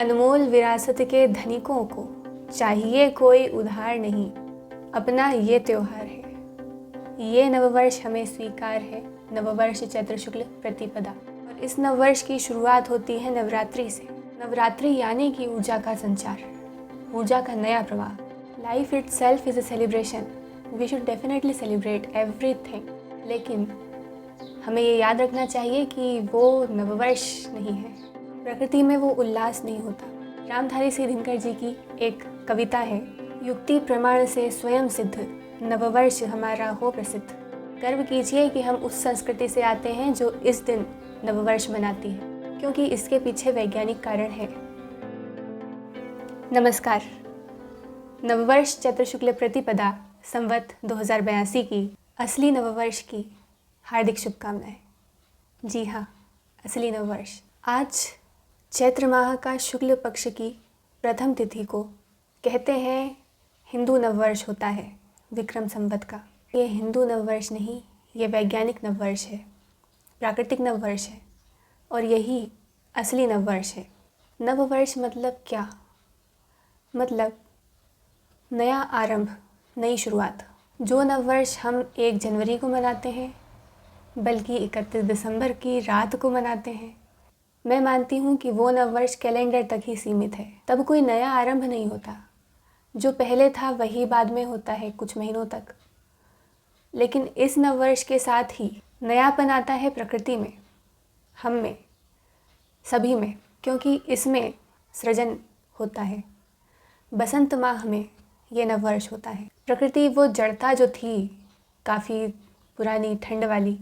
अनमोल विरासत के धनिकों को चाहिए कोई उधार नहीं, अपना ये त्योहार है। ये नववर्ष हमें स्वीकार है, नववर्ष चैत्र शुक्ल प्रतिपदा। और इस नववर्ष की शुरुआत होती है नवरात्रि से। नवरात्रि यानी कि ऊर्जा का संचार, ऊर्जा का नया प्रवाह। Life itself is a celebration, we should definitely celebrate everything. लेकिन हमें ये याद रखना चाहिए कि वो नववर्ष नहीं है, प्रकृति में वो उल्लास नहीं होता। रामधारी सिंह दिनकर जी की एक कविता है, युक्ति प्रमाण से स्वयं सिद्ध, नववर्ष हमारा हो प्रसिद्ध। गर्व कीजिए कि हम उस संस्कृति से आते हैं जो इस दिन नववर्ष मनाती है, क्योंकि इसके पीछे वैज्ञानिक कारण है। नमस्कार। नववर्ष चैत्र शुक्ल प्रतिपदा संवत 2082 की असली नववर्ष की हार्दिक शुभकामनाएं। जी हाँ, असली नववर्ष। आज चैत्र माह का शुक्ल पक्ष की प्रथम तिथि को कहते हैं हिंदू नववर्ष होता है, विक्रम संवत का। ये हिंदू नववर्ष नहीं, ये वैज्ञानिक नववर्ष है, प्राकृतिक नववर्ष है, और यही असली नववर्ष है। नववर्ष मतलब क्या? मतलब नया आरंभ, नई शुरुआत। जो नववर्ष हम 1 जनवरी को मनाते हैं, बल्कि 31 दिसंबर की रात को मनाते हैं, मैं मानती हूँ कि वो नववर्ष कैलेंडर तक ही सीमित है। तब कोई नया आरंभ नहीं होता, जो पहले था वही बाद में होता है कुछ महीनों तक। लेकिन इस नववर्ष के साथ ही नयापन आता है प्रकृति में, हम में, सभी में, क्योंकि इसमें सृजन होता है। बसंत माह में ये नववर्ष होता है। प्रकृति वो जड़ता जो थी काफ़ी पुरानी ठंड वाली,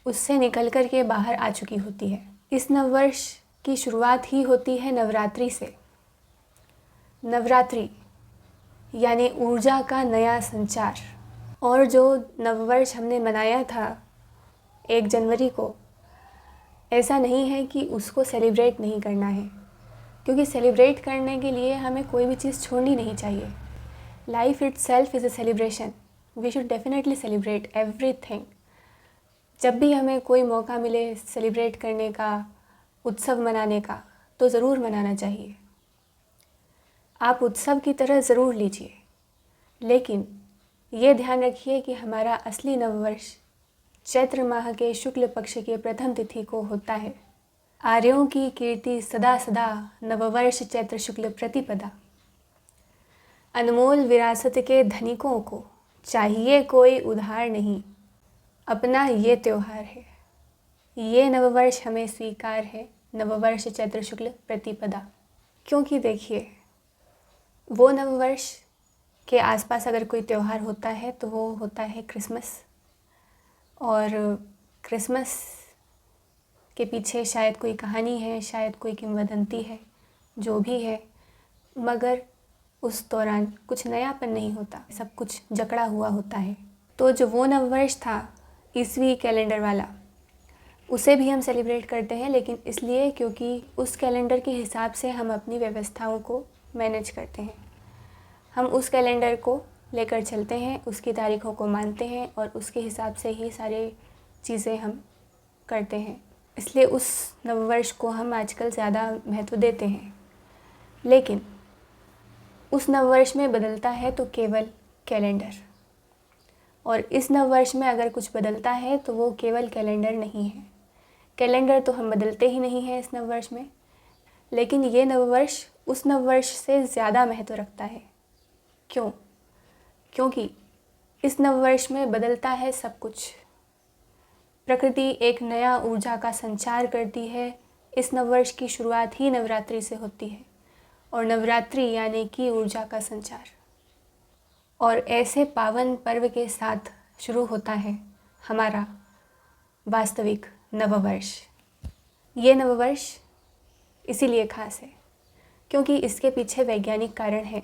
उससे निकल कर के बाहर आ चुकी होती है। इस नववर्ष की शुरुआत ही होती है नवरात्रि से। नवरात्रि यानी ऊर्जा का नया संचार। और जो नववर्ष हमने मनाया था 1 जनवरी को, ऐसा नहीं है कि उसको सेलिब्रेट नहीं करना है, क्योंकि सेलिब्रेट करने के लिए हमें कोई भी चीज़ छोड़नी नहीं चाहिए। Life itself is a celebration, we should definitely celebrate everything. जब भी हमें कोई मौका मिले सेलिब्रेट करने का, उत्सव मनाने का, तो ज़रूर मनाना चाहिए। आप उत्सव की तरह ज़रूर लीजिए, लेकिन ये ध्यान रखिए कि हमारा असली नववर्ष चैत्र माह के शुक्ल पक्ष के प्रथम तिथि को होता है। आर्यों की कीर्ति सदा सदा, नववर्ष चैत्र शुक्ल प्रतिपदा। अनमोल विरासत के धनिकों को चाहिए कोई उधार नहीं, अपना ये त्योहार है। ये नववर्ष हमें स्वीकार है, नववर्ष चैत्र शुक्ल प्रतिपदा। क्योंकि देखिए, वो नववर्ष के आसपास अगर कोई त्यौहार होता है तो वो होता है क्रिसमस। और क्रिसमस के पीछे शायद कोई कहानी है, शायद कोई किंवदंती है, जो भी है, मगर उस दौरान कुछ नयापन नहीं होता, सब कुछ जकड़ा हुआ होता है। तो जो वो नववर्ष था ईसवी कैलेंडर वाला, उसे भी हम सेलिब्रेट करते हैं, लेकिन इसलिए क्योंकि उस कैलेंडर के हिसाब से हम अपनी व्यवस्थाओं को मैनेज करते हैं। हम उस कैलेंडर को लेकर चलते हैं, उसकी तारीखों को मानते हैं और उसके हिसाब से ही सारी चीज़ें हम करते हैं। इसलिए उस नववर्ष को हम आजकल ज़्यादा महत्व देते हैं। लेकिन उस नववर्ष में बदलता है तो केवल कैलेंडर, और इस नववर्ष में अगर कुछ बदलता है तो वो केवल कैलेंडर नहीं है। कैलेंडर तो हम बदलते ही नहीं हैं इस नववर्ष में, लेकिन ये नववर्ष उस नववर्ष से ज़्यादा महत्व रखता है। क्यों? क्योंकि इस नववर्ष में बदलता है सब कुछ। प्रकृति एक नया ऊर्जा का संचार करती है। इस नववर्ष की शुरुआत ही नवरात्रि से होती है, और नवरात्रि यानी कि ऊर्जा का संचार। और ऐसे पावन पर्व के साथ शुरू होता है हमारा वास्तविक नववर्ष। ये नववर्ष इसीलिए खास है क्योंकि इसके पीछे वैज्ञानिक कारण है।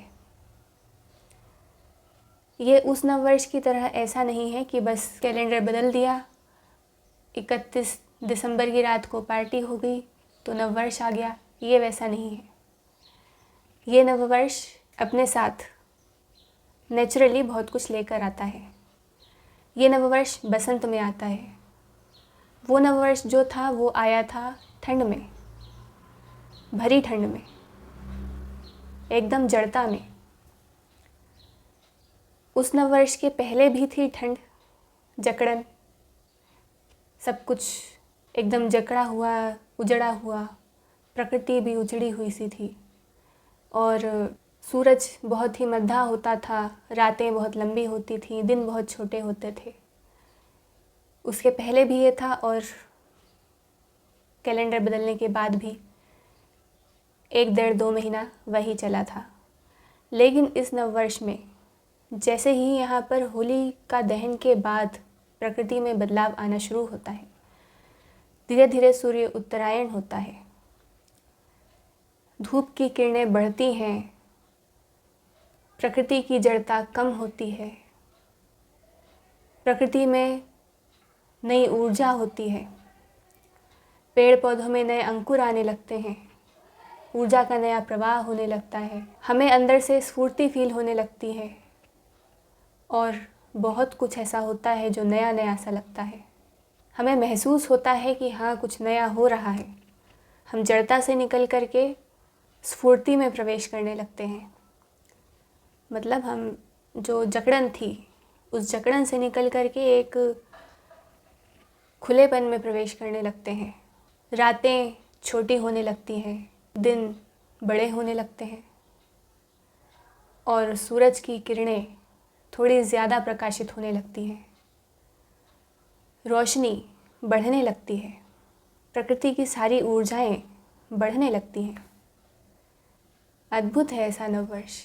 ये उस नववर्ष की तरह ऐसा नहीं है कि बस कैलेंडर बदल दिया, 31 दिसंबर की रात को पार्टी हो गई तो नववर्ष आ गया। ये वैसा नहीं है। ये नववर्ष अपने साथ नेचुरली बहुत कुछ लेकर आता है। ये नववर्ष बसंत में आता है। वो नववर्ष जो था वो आया था ठंड में, भरी ठंड में, एकदम जड़ता में। उस नववर्ष के पहले भी थी ठंड, जकड़न, सब कुछ एकदम जकड़ा हुआ, उजड़ा हुआ, प्रकृति भी उजड़ी हुई सी थी और सूरज बहुत ही मद्धा होता था, रातें बहुत लंबी होती थीं, दिन बहुत छोटे होते थे। उसके पहले भी ये था और कैलेंडर बदलने के बाद भी 1-1.5-2 महीना वही चला था। लेकिन इस नववर्ष में जैसे ही यहाँ पर होली का दहन के बाद प्रकृति में बदलाव आना शुरू होता है, धीरे धीरे सूर्य उत्तरायण होता है, धूप की किरणें बढ़ती हैं, प्रकृति की जड़ता कम होती है, प्रकृति में नई ऊर्जा होती है, पेड़ पौधों में नए अंकुर आने लगते हैं, ऊर्जा का नया प्रवाह होने लगता है, हमें अंदर से स्फूर्ति फील होने लगती है और बहुत कुछ ऐसा होता है जो नया नया सा लगता है। हमें महसूस होता है कि हाँ, कुछ नया हो रहा है। हम जड़ता से निकल कर के स्फूर्ति में प्रवेश करने लगते हैं। मतलब हम जो जकड़न थी, उस जकड़न से निकल कर के एक खुलेपन में प्रवेश करने लगते हैं। रातें छोटी होने लगती हैं, दिन बड़े होने लगते हैं और सूरज की किरणें थोड़ी ज़्यादा प्रकाशित होने लगती हैं, रोशनी बढ़ने लगती है, प्रकृति की सारी ऊर्जाएं बढ़ने लगती हैं। अद्भुत है ऐसा नववर्ष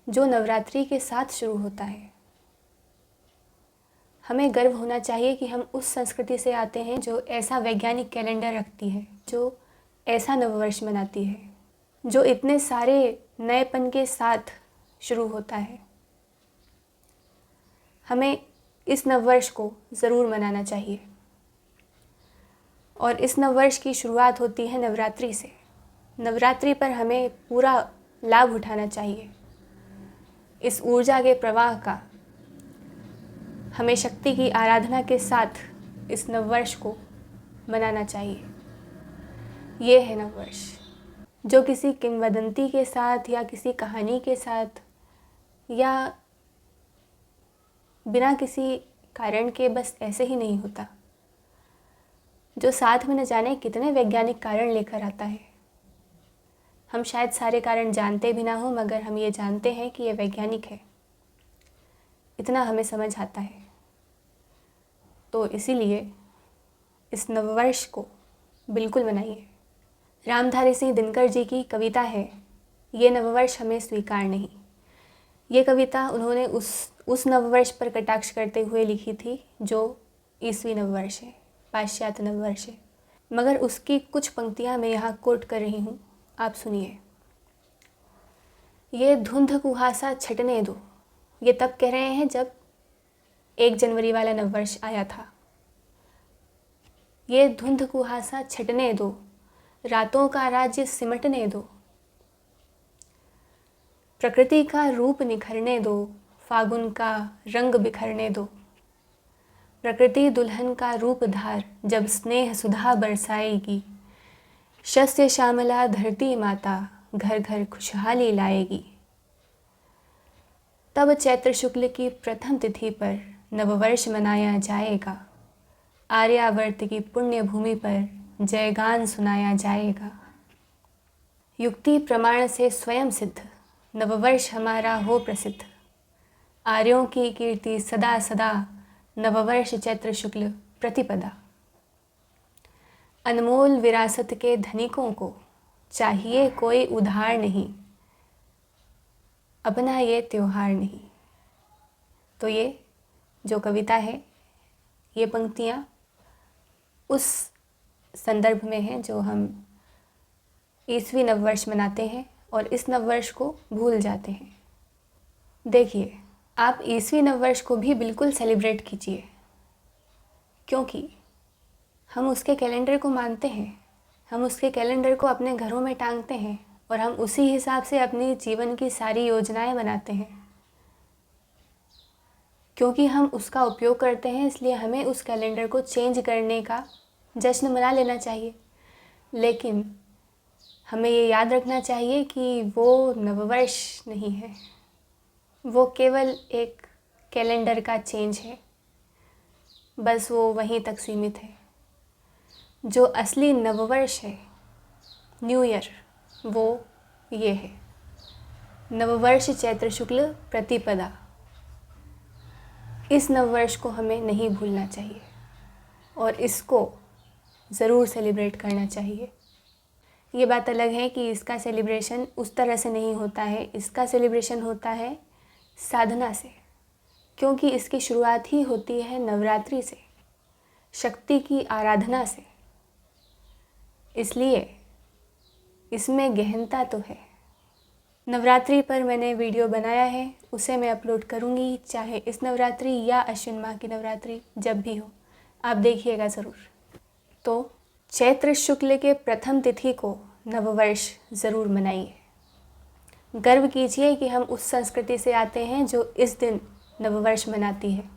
जो नवरात्रि के साथ शुरू होता है। हमें गर्व होना चाहिए कि हम उस संस्कृति से आते हैं जो ऐसा वैज्ञानिक कैलेंडर रखती है, जो ऐसा नववर्ष मनाती है, जो इतने सारे नएपन के साथ शुरू होता है। हमें इस नववर्ष को ज़रूर मनाना चाहिए और इस नववर्ष की शुरुआत होती है नवरात्रि से। नवरात्रि पर हमें पूरा लाभ उठाना चाहिए इस ऊर्जा के प्रवाह का। हमें शक्ति की आराधना के साथ इस नववर्ष को मनाना चाहिए। ये है नववर्ष जो किसी किंवदंती के साथ या किसी कहानी के साथ या बिना किसी कारण के बस ऐसे ही नहीं होता, जो साथ में न जाने कितने वैज्ञानिक कारण लेकर आता है। हम शायद सारे कारण जानते भी ना हो, मगर हम ये जानते हैं कि ये वैज्ञानिक है, इतना हमें समझ आता है। तो इसीलिए इस नववर्ष को बिल्कुल मनाइए। रामधारी सिंह दिनकर जी की कविता है, ये नववर्ष हमें स्वीकार नहीं। ये कविता उन्होंने उस नववर्ष पर कटाक्ष करते हुए लिखी थी जो ईसवी नववर्ष है, पाश्चात्य नववर्ष है। मगर उसकी कुछ पंक्तियाँ मैं यहाँ कोट कर रही हूँ, आप सुनिए। ये धुंध कुहासा छटने दो, ये तब कह रहे हैं जब 1 जनवरी वाला नववर्ष आया था। ये धुंध कुहासा छटने दो, रातों का राज्य सिमटने दो, प्रकृति का रूप निखरने दो, फागुन का रंग बिखरने दो। प्रकृति दुल्हन का रूप धार जब स्नेह सुधा बरसाएगी, शस्य श्यामला धरती माता घर घर खुशहाली लाएगी। तब चैत्र शुक्ल की प्रथम तिथि पर नववर्ष मनाया जाएगा, आर्यावर्त की पुण्य भूमि पर जयगान सुनाया जाएगा। युक्ति प्रमाण से स्वयं सिद्ध नववर्ष हमारा हो प्रसिद्ध, आर्यों की कीर्ति सदा सदा नववर्ष चैत्र शुक्ल प्रतिपदा। अनमोल विरासत के धनिकों को चाहिए कोई उधार नहीं, अपना ये त्योहार नहीं। तो ये जो कविता है, ये पंक्तियाँ उस संदर्भ में हैं जो हम ईसवी नववर्ष मनाते हैं और इस नववर्ष को भूल जाते हैं। देखिए, आप ईसवी नववर्ष को भी बिल्कुल सेलिब्रेट कीजिए, क्योंकि हम उसके कैलेंडर को मानते हैं, हम उसके कैलेंडर को अपने घरों में टांगते हैं और हम उसी हिसाब से अपनी जीवन की सारी योजनाएं बनाते हैं। क्योंकि हम उसका उपयोग करते हैं, इसलिए हमें उस कैलेंडर को चेंज करने का जश्न मना लेना चाहिए। लेकिन हमें ये याद रखना चाहिए कि वो नववर्ष नहीं है, वो केवल एक कैलेंडर का चेंज है, बस वो वहीं तक सीमित है। जो असली नववर्ष है, न्यू ईयर, वो ये है, नववर्ष चैत्र शुक्ल प्रतिपदा। इस नववर्ष को हमें नहीं भूलना चाहिए और इसको ज़रूर सेलिब्रेट करना चाहिए। ये बात अलग है कि इसका सेलिब्रेशन उस तरह से नहीं होता है, इसका सेलिब्रेशन होता है साधना से, क्योंकि इसकी शुरुआत ही होती है नवरात्रि से, शक्ति की आराधना से। इसलिए इसमें गहनता तो है। नवरात्रि पर मैंने वीडियो बनाया है, उसे मैं अपलोड करूँगी, चाहे इस नवरात्रि या अश्विन माह की नवरात्रि, जब भी हो, आप देखिएगा ज़रूर। तो चैत्र शुक्ल के प्रथम तिथि को नववर्ष ज़रूर मनाइए। गर्व कीजिए कि हम उस संस्कृति से आते हैं जो इस दिन नववर्ष मनाती है।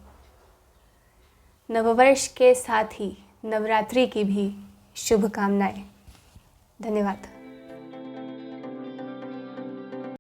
नववर्ष के साथ ही नवरात्रि की भी शुभकामनाएं। धन्यवाद।